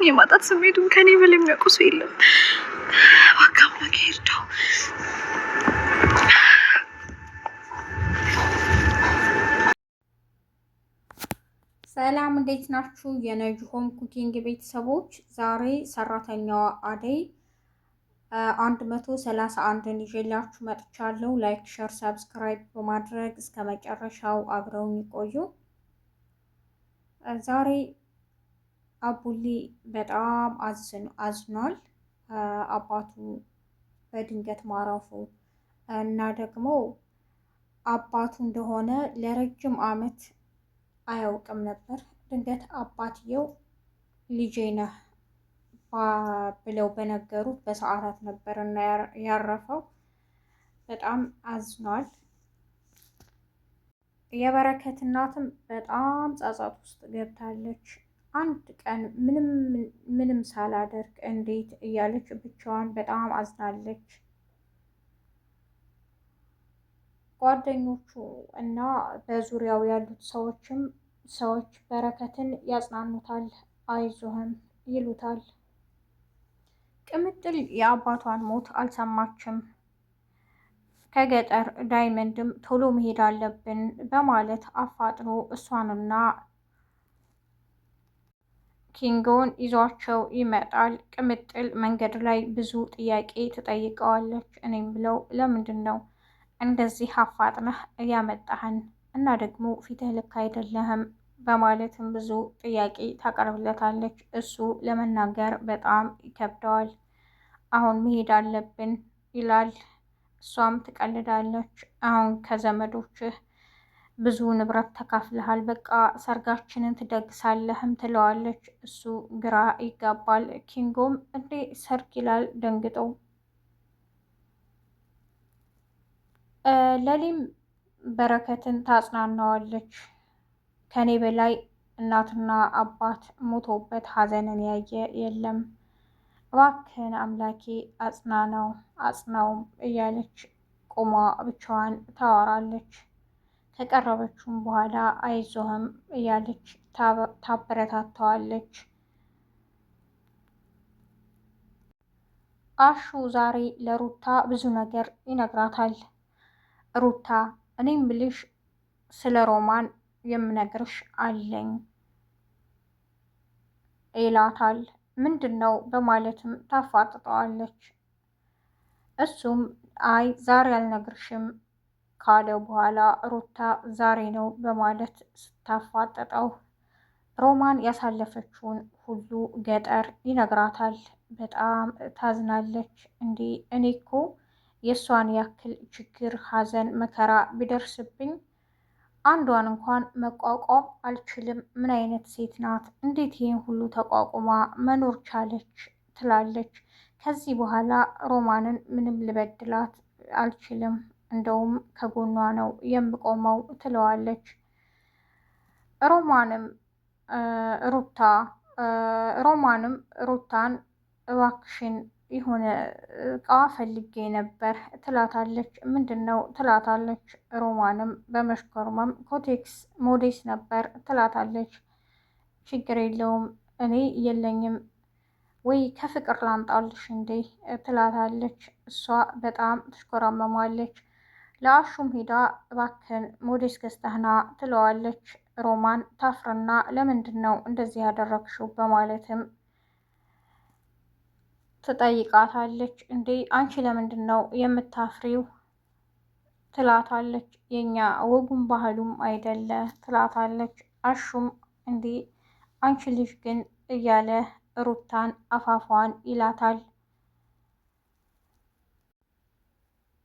እሱን የማጣት ስሜቱን ከኔ በላይ የሚያውቁ ሰው የለም። እባክህ አምላኬ ይርዳው። ሰላም እንዴት ናችሁ? የነጂ ሆም ኩኪንግ ቤተሰቦች ዛሬ ሰራተኛዋ አደይ 131ን ይዤላችሁ መጥቻለሁ። ላይክ፣ ሸር፣ ሰብስክራይብ በማድረግ እስከ መጨረሻው አብረውን ይቆዩ። ዛሬ አቡሊ በጣም አዝኗል። አባቱ በድንገት ማረፉ እና ደግሞ አባቱ እንደሆነ ለረጅም ዓመት አያውቅም ነበር። ድንገት አባትየው ልጄ ነህ ብለው በነገሩት በሰዓታት ነበር እና ያረፈው። በጣም አዝኗል። የበረከት እናትም በጣም ጸጸት ውስጥ ገብታለች። አንድ ቀን ምንም ሳላደርግ እንዴት እያለች ብቻዋን በጣም አዝናለች። ጓደኞቹ እና በዙሪያው ያሉት ሰዎች በረከትን ያጽናኑታል፣ አይዞህም ይሉታል። ቅምጥል የአባቷን ሞት አልሰማችም። ከገጠር ዳይመንድም ቶሎ መሄድ አለብን በማለት አፋጥኖ እሷንና ኪንጎን ይዟቸው ይመጣል። ቅምጥል መንገድ ላይ ብዙ ጥያቄ ትጠይቀዋለች። እኔም ብለው ለምንድን ነው እንደዚህ አፋጥነህ እያመጣህን እና ደግሞ ፊትህ ልክ አይደለህም በማለትም ብዙ ጥያቄ ታቀርብለታለች። እሱ ለመናገር በጣም ይከብደዋል። አሁን መሄድ አለብን ይላል። እሷም ትቀልዳለች። አሁን ከዘመዶችህ ብዙ ንብረት ተካፍለሃል፣ በቃ ሰርጋችንን ትደግሳለህም ትለዋለች። እሱ ግራ ይጋባል። ኪንጎም እንዴ ሰርግ ይላል ደንግጦ። ለሊም በረከትን ታጽናናዋለች። ከኔ በላይ እናትና አባት ሞቶበት ሀዘንን ያየ የለም፣ እባክህን አምላኬ አጽናውም እያለች ቆማ ብቻዋን ታወራለች። ከቀረበችውም በኋላ አይዞህም እያለች ታበረታተዋለች። አሹ ዛሬ ለሩታ ብዙ ነገር ይነግራታል። ሩታ እኔም ብልሽ ስለ ሮማን የምነግርሽ አለኝ ይላታል። ምንድን ነው በማለትም ታፋጥጠዋለች። እሱም አይ ዛሬ አልነግርሽም ካለ በኋላ ሩታ ዛሬ ነው በማለት ስታፋጥጠው ሮማን ያሳለፈችውን ሁሉ ገጠር ይነግራታል። በጣም ታዝናለች። እንዲህ እኔ እኮ የእሷን ያክል ችግር፣ ሀዘን፣ መከራ ቢደርስብኝ አንዷን እንኳን መቋቋም አልችልም። ምን አይነት ሴት ናት? እንዴት ይህን ሁሉ ተቋቁማ መኖር ቻለች? ትላለች። ከዚህ በኋላ ሮማንን ምንም ልበድላት አልችልም፣ እንደውም ከጎኗ ነው የምቆመው ትለዋለች። ሮማንም ሩታን እባክሽን የሆነ እቃ ፈልጌ ነበር ትላታለች። ምንድን ነው ትላታለች። ሮማንም በመሽኮርመም ኮቴክስ ሞዴስ ነበር ትላታለች። ችግር የለውም እኔ የለኝም ወይ ከፍቅር ላምጣልሽ እንዴ ትላታለች። እሷ በጣም ትሽኮራመማለች። ለአሹም ሄዳ እባክን ሞዴስ ገዝተህና ትለዋለች። ሮማን ታፍርና ለምንድን ነው እንደዚህ ያደረግሽው በማለትም ትጠይቃታለች። እንዴ አንቺ ለምንድን ነው የምታፍሪው ትላታለች። የኛ ወጉም ባህሉም አይደለ ትላታለች። አሹም እንዴ አንቺ ልጅ ግን እያለ ሩታን አፋፏን ይላታል።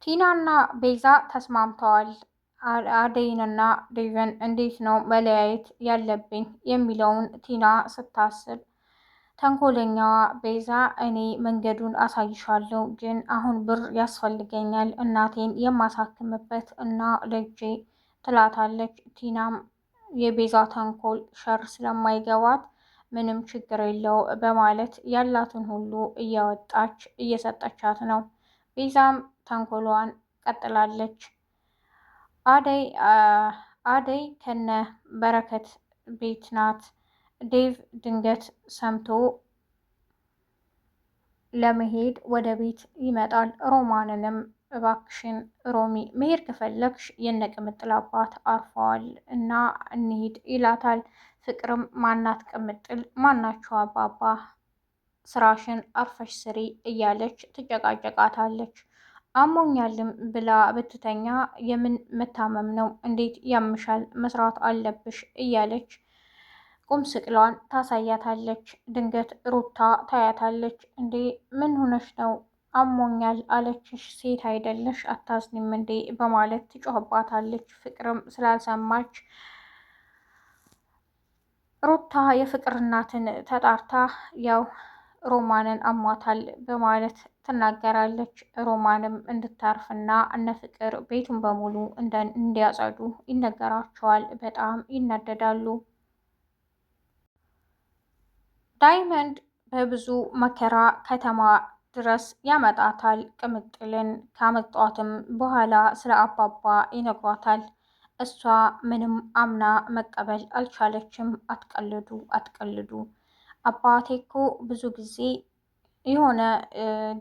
ቲናና ቤዛ ተስማምተዋል። አደይንና ዴቭን እንዴት ነው መለያየት ያለብኝ የሚለውን ቲና ስታስብ ተንኮለኛዋ ቤዛ እኔ መንገዱን አሳይሻለሁ፣ ግን አሁን ብር ያስፈልገኛል እናቴን የማሳክምበት እና ልጄ ትላታለች። ቲናም የቤዛ ተንኮል ሸር ስለማይገባት ምንም ችግር የለው በማለት ያላትን ሁሉ እያወጣች እየሰጠቻት ነው። ቤዛም ተንኮሏን ቀጥላለች። አደይ ከነ በረከት ቤት ናት። ዴቭ ድንገት ሰምቶ ለመሄድ ወደ ቤት ይመጣል። ሮማንንም እባክሽን ሮሚ መሄድ ከፈለግሽ የነቅምጥል አባት አርፈዋል እና እንሂድ ይላታል። ፍቅርም ማናት ቅምጥል ማናቸው አባባ ስራሽን አርፈሽ ስሪ እያለች ትጨቃጨቃታለች። አሞኛልም ብላ ብትተኛ የምን መታመም ነው እንዴት ያምሻል መስራት አለብሽ እያለች ቁም ስቅሏን ታሳያታለች። ድንገት ሩታ ታያታለች። እንዴ ምን ሆነሽ ነው አሞኛል አለችሽ ሴት አይደለሽ አታዝኒም እንዴ በማለት ትጮህባታለች። ፍቅርም ስላልሰማች ሩታ የፍቅር እናትን ተጣርታ ያው ሮማንን አሟታል በማለት ትናገራለች። ሮማንም እንድታርፍና እነ ፍቅር ቤቱን በሙሉ እንዲያጸዱ ይነገራቸዋል። በጣም ይናደዳሉ። ዳይመንድ በብዙ መከራ ከተማ ድረስ ያመጣታል። ቅምጥልን ካመጧትም በኋላ ስለ አባባ ይነግሯታል። እሷ ምንም አምና መቀበል አልቻለችም። አትቀልዱ አትቀልዱ፣ አባቴ እኮ ብዙ ጊዜ የሆነ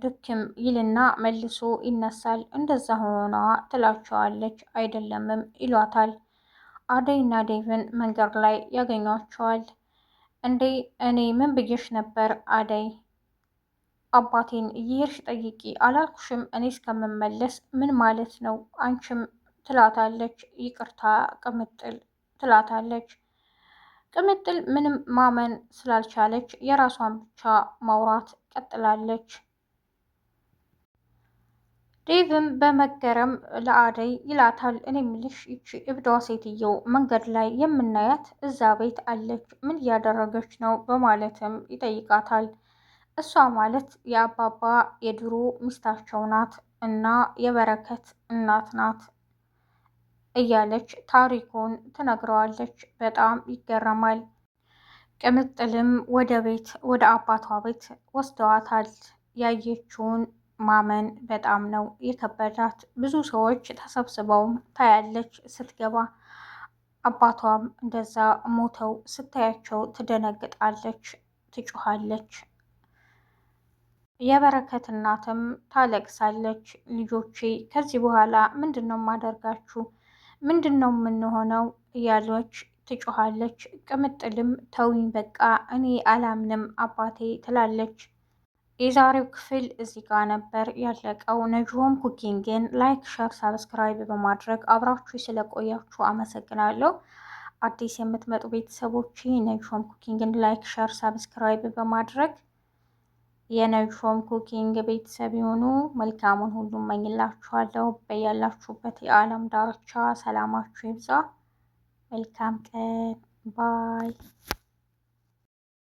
ድክም ይልና መልሶ ይነሳል፣ እንደዛ ሆኖ ትላቸዋለች። አይደለምም ይሏታል። አደይና ዴቭን መንገድ ላይ ያገኟቸዋል። እንዴ እኔ ምን ብዬሽ ነበር አደይ? አባቴን እየሄድሽ ጠይቂ አላልኩሽም? እኔ እስከምመለስ ምን ማለት ነው? አንቺም ትላታለች። ይቅርታ ቅምጥል ትላታለች። ቅምጥል ምንም ማመን ስላልቻለች የራሷን ብቻ ማውራት ቀጥላለች። ዴቭም በመገረም ለአደይ ይላታል። እኔ ምልሽ ይቺ እብዷ ሴትዮ መንገድ ላይ የምናያት እዛ ቤት አለች፣ ምን እያደረገች ነው? በማለትም ይጠይቃታል። እሷ ማለት የአባባ የድሮ ሚስታቸው ናት እና የበረከት እናት ናት እያለች ታሪኩን ትነግረዋለች። በጣም ይገረማል። ቅምጥልም ወደ አባቷ ቤት ወስደዋታል። ያየችውን ማመን በጣም ነው የከበዳት። ብዙ ሰዎች ተሰብስበውም ታያለች ስትገባ። አባቷም እንደዛ ሞተው ስታያቸው ትደነግጣለች፣ ትጮኻለች። የበረከት እናትም ታለቅሳለች። ልጆቼ ከዚህ በኋላ ምንድን ነው ማደርጋችሁ? ምንድን ነው የምንሆነው? እያለች ትጮኻለች። ቅምጥልም ተውኝ በቃ እኔ አላምንም አባቴ ትላለች። የዛሬው ክፍል እዚህ ጋር ነበር ያለቀው። ነጅሆም ኩኪንግን ላይክ፣ ሸር፣ ሳብስክራይብ በማድረግ አብራችሁ ስለቆያችሁ አመሰግናለሁ። አዲስ የምትመጡ ቤተሰቦች ነጅሆም ኩኪንግን ላይክ፣ ሸር፣ ሳብስክራይብ በማድረግ የነጅሆም ኩኪንግ ቤተሰብ የሆኑ መልካሙን ሁሉ እመኝላችኋለሁ። በያላችሁበት የዓለም ዳርቻ ሰላማችሁ ይብዛ። መልካም ቀን ባይ